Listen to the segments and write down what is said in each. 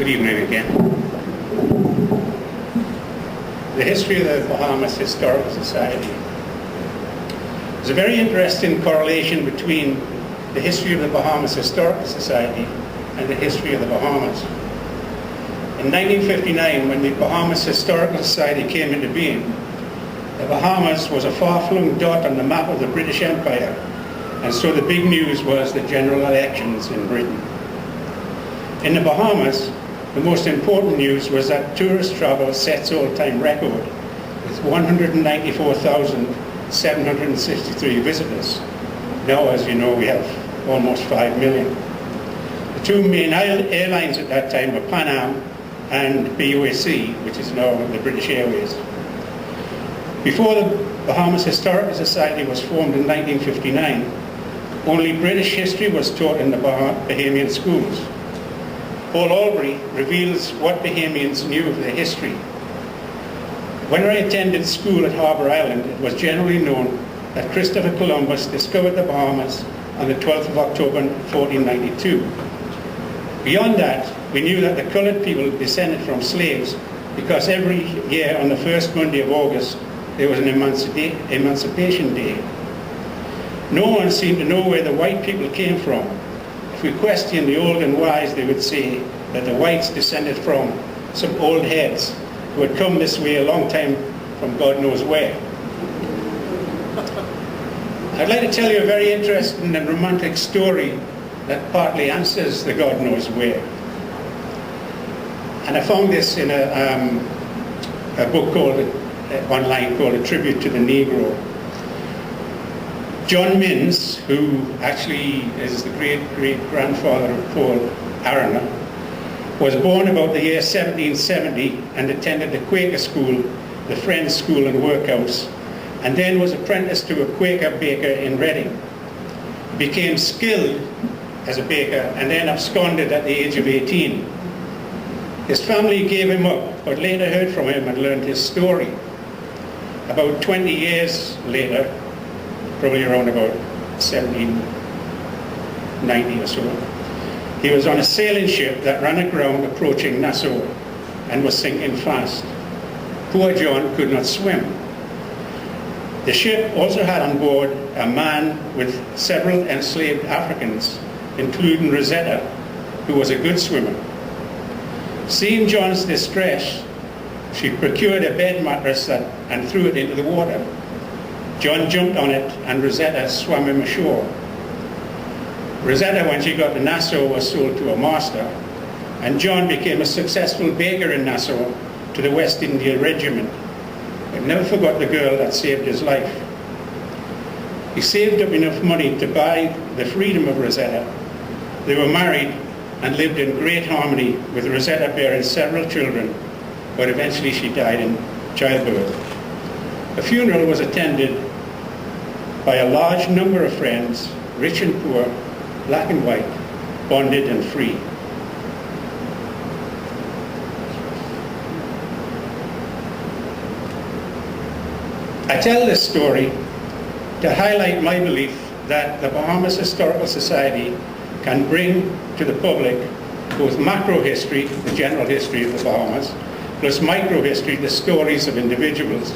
evening again. The history of the Bahamas Historical Society. There's a very interesting correlation between the history of the Bahamas Historical Society and the history of the Bahamas. In 1959, when the Bahamas Historical Society came into being, the Bahamas was a far-flung dot on the map of the British Empire, and so the big news was the general elections in Britain. In the Bahamas, the most important news was that tourist travel sets all-time record with 194,763 visitors. Now, as you know, we have almost 5 million. The two main airlines at that time were Pan Am and BUAC, which is now the British Airways. Before the Bahamas Historical Society was formed in 1959, only British history was taught in the Bahamian schools. Paul Albury reveals what Bahamians knew of their history. When I attended school at Harbour Island, it was generally known that Christopher Columbus discovered the Bahamas on the 12th of October 1492. Beyond that, we knew that the coloured people descended from slaves because every year on the first Monday of August there was an Emancipation Day. No one seemed to know where the white people came from. If we question the old and wise, they would say that the whites descended from some old heads who had come this way a long time from God knows where. I'd like to tell you a very interesting and romantic story that partly answers the God knows where. And I found this in a book online called A Tribute to the Negro. John Minns, who actually is the great-great-grandfather of Paul Arana, was born about the year 1770 and attended the Quaker school, the Friends School and Workhouse, and then was apprenticed to a Quaker baker in Reading. He became skilled as a baker and then absconded at the age of 18. His family gave him up, but later heard from him and learned his story. About 20 years later, probably around about 1790 or so, he was on a sailing ship that ran aground approaching Nassau and was sinking fast. Poor John could not swim. The ship also had on board a man with several enslaved Africans, including Rosetta, who was a good swimmer. Seeing John's distress, she procured a bed mattress and threw it into the water. John jumped on it and Rosetta swam him ashore. Rosetta, when she got to Nassau, was sold to a master, and John became a successful baker in Nassau to the West India Regiment, but never forgot the girl that saved his life. He saved up enough money to buy the freedom of Rosetta. They were married and lived in great harmony, with Rosetta bearing several children, but eventually she died in childbirth. The funeral was attended by a large number of friends, rich and poor, black and white, bonded and free. I tell this story to highlight my belief that the Bahamas Historical Society can bring to the public both macro history, the general history of the Bahamas, plus micro history, the stories of individuals.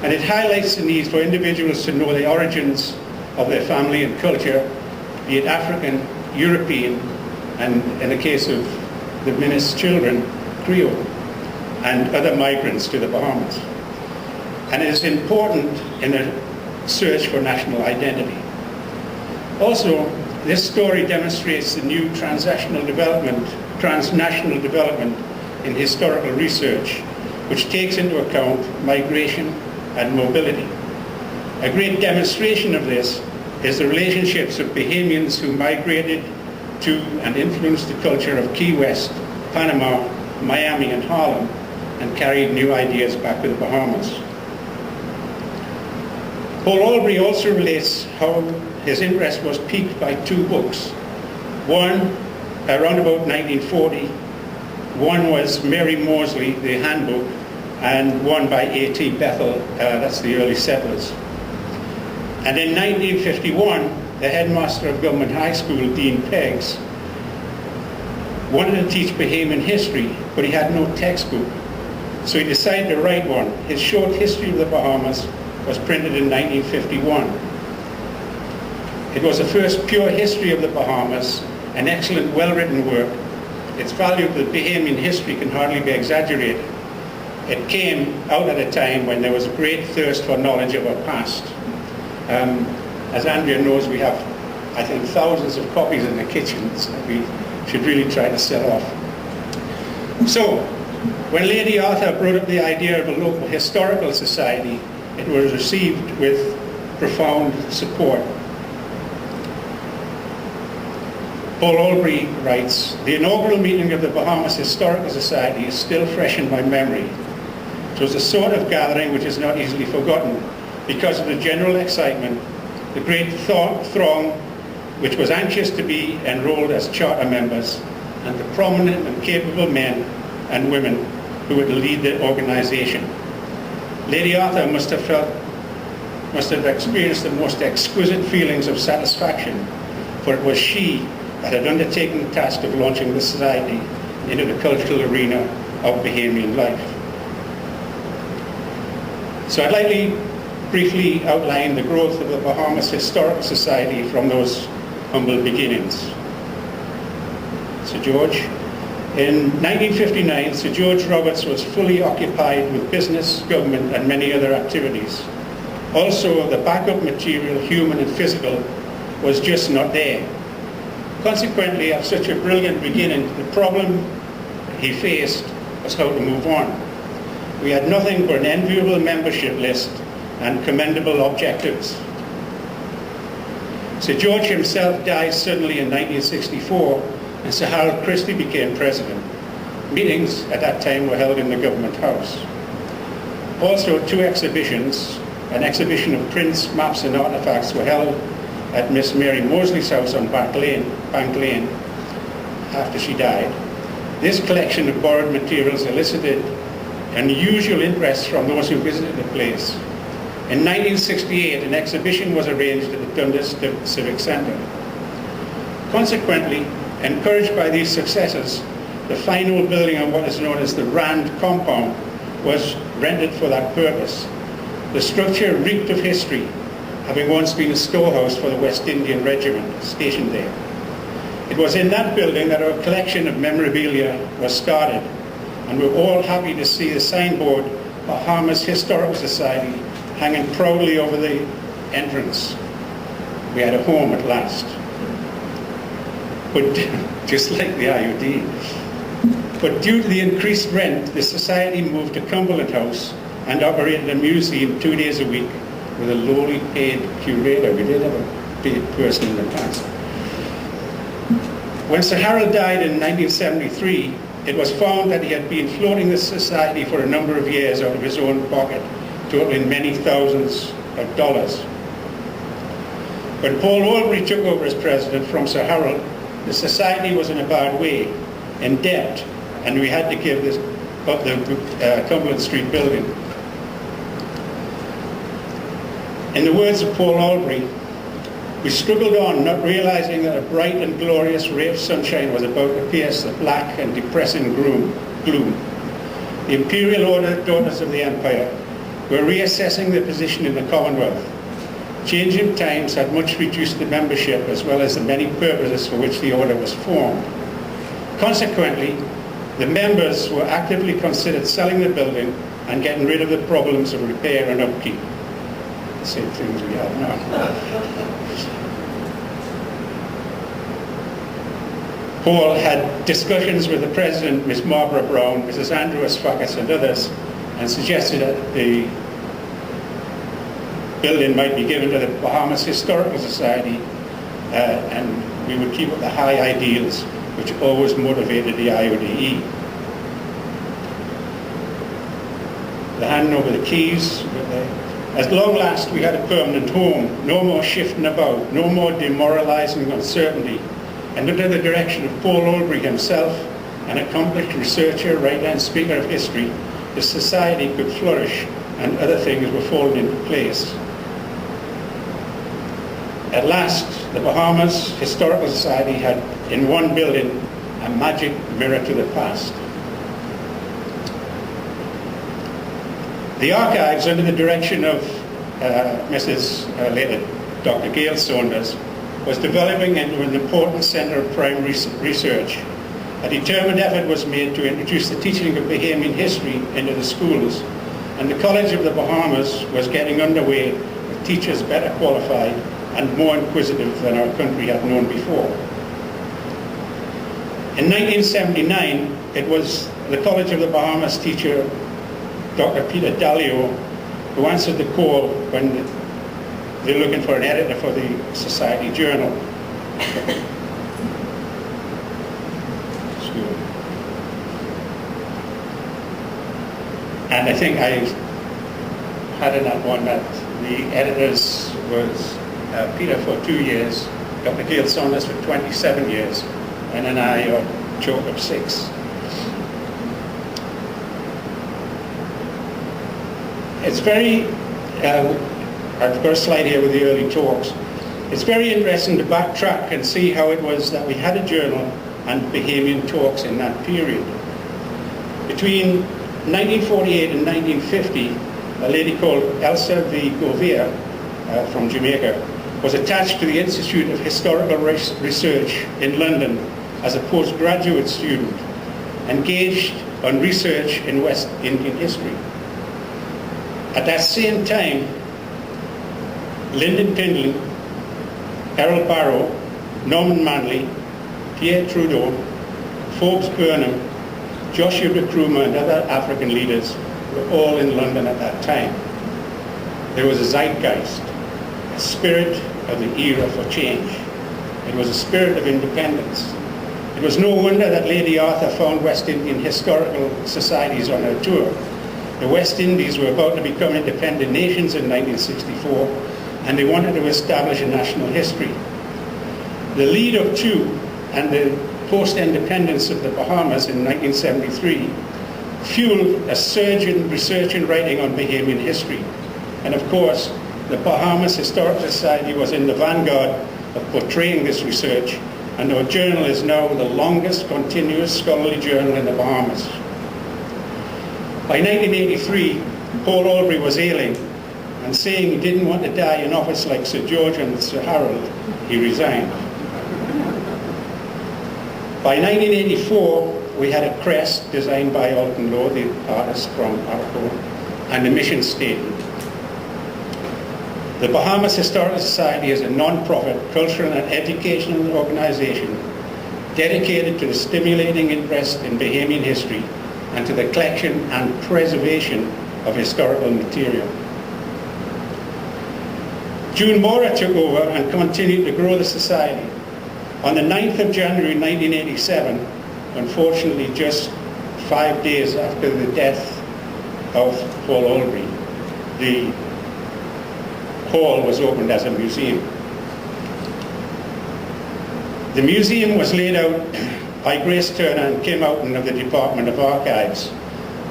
And it highlights the need for individuals to know the origins of their family and culture, be it African, European, and in the case of the Minnis children, Creole, and other migrants to the Bahamas. And it is important in a search for national identity. Also, this story demonstrates the new transnational development in historical research, which takes into account migration and mobility. A great demonstration of this is the relationships of Bahamians who migrated to and influenced the culture of Key West, Panama, Miami, and Harlem, and carried new ideas back to the Bahamas. Paul Albury also relates how his interest was piqued by two books. One, around about 1940, one was Mary Moseley, the Handbook, and one by A.T. Bethel, that's the early settlers. And in 1951, the headmaster of Government High School, Dean Peggs, wanted to teach Bahamian history, but he had no textbook. So he decided to write one. His short history of the Bahamas was printed in 1951. It was the first pure history of the Bahamas, an excellent, well-written work. Its value to Bahamian history can hardly be exaggerated. It came out at a time when there was a great thirst for knowledge of our past. As Andrea knows, we have, I think, thousands of copies in the kitchens that we should really try to sell off. So, when Lady Arthur brought up the idea of a local historical society, it was received with profound support. Paul Albury writes, "The inaugural meeting of the Bahamas Historical Society is still fresh in my memory. It was a sort of gathering which is not easily forgotten because of the general excitement, the great throng which was anxious to be enrolled as charter members, and the prominent and capable men and women who were to lead the organization. Lady Arthur must have experienced the most exquisite feelings of satisfaction, for it was she that had undertaken the task of launching the society into the cultural arena of Bahamian life." So I'd like to briefly outline the growth of the Bahamas Historical Society from those humble beginnings. Sir George. In 1959, Sir George Roberts was fully occupied with business, government, and many other activities. Also, the backup material, human and physical, was just not there. Consequently, after such a brilliant beginning, the problem he faced was how to move on. We had nothing but an enviable membership list and commendable objectives. Sir George himself died suddenly in 1964, and Sir Harold Christie became president. Meetings at that time were held in the government house. Also, two exhibitions, an exhibition of prints, maps and artifacts, were held at Miss Mary Mosley's house on Bank Lane after she died. This collection of borrowed materials elicited unusual interest from those who visited the place. In 1968, an exhibition was arranged at the Dundas Civic Centre. Consequently, encouraged by these successes, the final building on what is known as the Rand Compound was rented for that purpose. The structure reeked of history, having once been a storehouse for the West Indian Regiment stationed there. It was in that building that our collection of memorabilia was started, and we're all happy to see the signboard, Bahamas Historical Society, hanging proudly over the entrance. We had a home at last. But just like the IUD. But due to the increased rent, the society moved to Cumberland House and operated a museum 2 days a week with a lowly paid curator. We did have a paid person in the past. When Sir Harold died in 1973, it was found that he had been floating the society for a number of years out of his own pocket, totaling many thousands of dollars. When Paul Albury took over as president from Sir Harold, the society was in a bad way, in debt, and we had to give up the Cumberland Street building. In the words of Paul Albury, we struggled on, not realizing that a bright and glorious ray of sunshine was about to pierce the black and depressing gloom. The imperial daughters of the empire were reassessing their position in the Commonwealth. Changing times had much reduced the membership as well as the many purposes for which the order was formed. Consequently, the members were actively considered selling the building and getting rid of the problems of repair and upkeep. The same things we have now. Paul had discussions with the President, Miss Barbara Brown, Mrs. Andrew Asfakis and others, and suggested that the building might be given to the Bahamas Historical Society, and we would keep up the high ideals which always motivated the IODE. The handing over the keys. At long last we had a permanent home, no more shifting about, no more demoralizing uncertainty, and under the direction of Paul Albury himself, an accomplished researcher, writer and speaker of history, the society could flourish and other things were falling into place. At last, the Bahamas Historical Society had, in one building, a magic mirror to the past. The archives, under the direction of later Dr. Gail Saunders, was developing into an important centre of primary research. A determined effort was made to introduce the teaching of Bahamian history into the schools, and the College of the Bahamas was getting underway with teachers better qualified and more inquisitive than our country had known before. In 1979, it was the College of the Bahamas teacher, Dr. Peter Dalio, who answered the call when they were looking for an editor for the Society Journal. And I think I had in that one that the editors was Peter for 2 years, Dr. Gail Saunders for 27 years, and then I joke of 6. It's very, I've got a slide here with the early talks. It's very interesting to backtrack and see how it was that we had a journal and Bahamian talks in that period. Between 1948 and 1950, a lady called Elsa V. Govea from Jamaica was attached to the Institute of Historical Research in London as a postgraduate student, engaged on research in West Indian history. At that same time, Lyndon Pindling, Errol Barrow, Norman Manley, Pierre Trudeau, Forbes Burnham, Joshua Nkrumah and other African leaders were all in London at that time. There was a zeitgeist, a spirit of the era for change. It was a spirit of independence. It was no wonder that Lady Arthur found West Indian historical societies on her tour. The West Indies were about to become independent nations in 1964, and they wanted to establish a national history. The lead up to and the post-independence of the Bahamas in 1973 fueled a surge in research and writing on Bahamian history. And of course, the Bahamas Historical Society was in the vanguard of portraying this research, and our journal is now the longest continuous scholarly journal in the Bahamas. By 1983, Paul Albury was ailing, and saying he didn't want to die in office like Sir George and Sir Harold, he resigned. By 1984, we had a crest designed by Alton Lowe, the artist from Arapaho, and a mission statement. The Bahamas Historical Society is a non-profit cultural and educational organization dedicated to the stimulating interest in Bahamian history and to the collection and preservation of historical material. June Mora took over and continued to grow the society. On the 9th of January 1987, unfortunately just 5 days after the death of Paul Albury, the hall was opened as a museum. The museum was laid out by Grace Turner and Kim Oughton of the Department of Archives.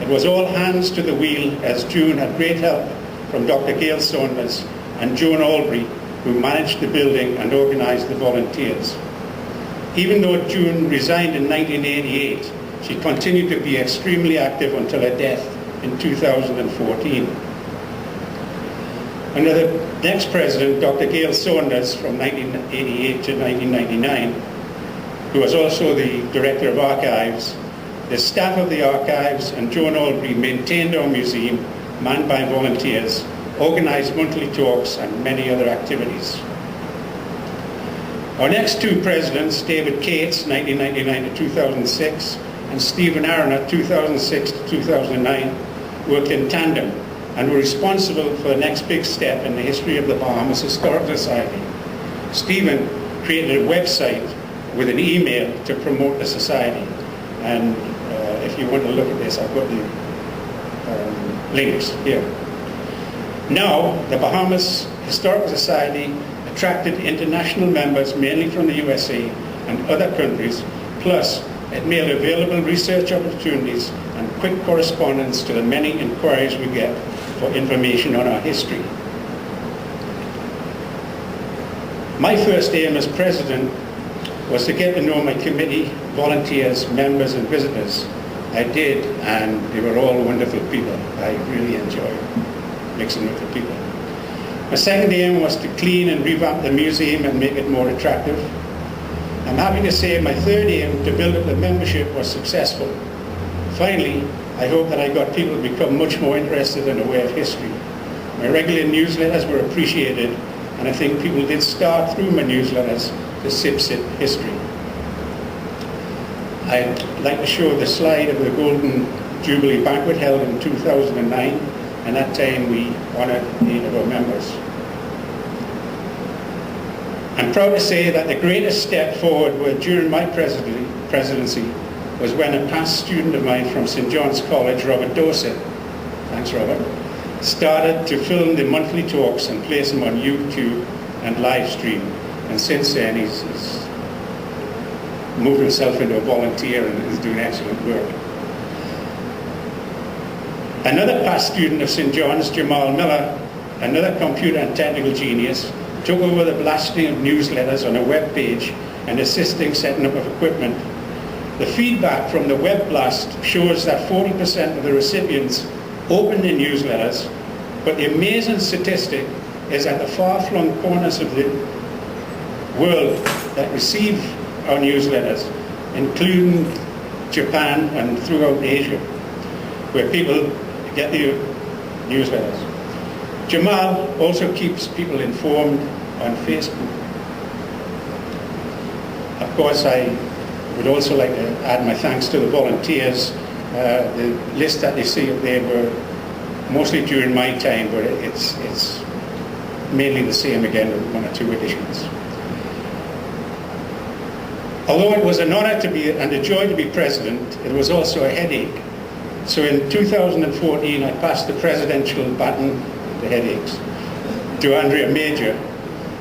It was all hands to the wheel, as June had great help from Dr. Gail Saunders and Joan Albury, who managed the building and organised the volunteers. Even though June resigned in 1988, she continued to be extremely active until her death in 2014. Under the next president, Dr. Gail Saunders, from 1988 to 1999, who was also the Director of Archives, the staff of the archives and Joan Albury maintained our museum, manned by volunteers, organised monthly talks and many other activities. Our next two presidents, David Cates, 1999 to 2006, and Stephen Arnott, 2006 to 2009, worked in tandem and were responsible for the next big step in the history of the Bahamas Historical Society. Stephen created a website with an email to promote the society. And if you want to look at this, I've got the links here. Now, the Bahamas Historical Society attracted international members, mainly from the USA and other countries, plus it made available research opportunities and quick correspondence to the many inquiries we get for information on our history. My first aim as president was to get to know my committee volunteers, members and visitors, I did, and they were all wonderful people. I really enjoyed mixing with the people. My second aim was to clean and revamp the museum and make it more attractive. I'm happy to say my third aim, to build up the membership, was successful. Finally, I hope that I got people to become much more interested and aware of history. My regular newsletters were appreciated, and I think people did start through my newsletters to SIPSIT history. I'd like to show the slide of the Golden Jubilee banquet held in 2009, and that time we honoured 8 of our members. I'm proud to say that the greatest step forward during my presidency was when a past student of mine from St John's College, Robert Dorset, thanks Robert, started to film the monthly talks and place them on YouTube and live stream. And since then he's moved himself into a volunteer and is doing excellent work. Another past student of St John's, Jamal Miller, another computer and technical genius, took over the blasting of newsletters on a web page and assisting setting up of equipment. The feedback from the web blast shows that 40% of the recipients opened their newsletters, but the amazing statistic is that the far-flung corners of the world that receive our newsletters, including Japan and throughout Asia, where people get the newsletters. Jamal also keeps people informed on Facebook. Of course, I would also like to add my thanks to the volunteers. The list that they see up there were mostly during my time, but it's mainly the same again with 1 or 2 additions. Although it was an honour to be and a joy to be president, it was also a headache. So in 2014, I passed the presidential baton, the headaches, to Andrea Major,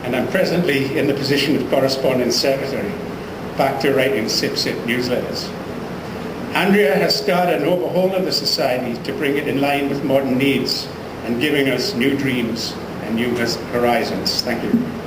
and I'm presently in the position of correspondence secretary, back to writing SIPSIT newsletters. Andrea has started an overhaul of the society to bring it in line with modern needs and giving us new dreams and new horizons. Thank you.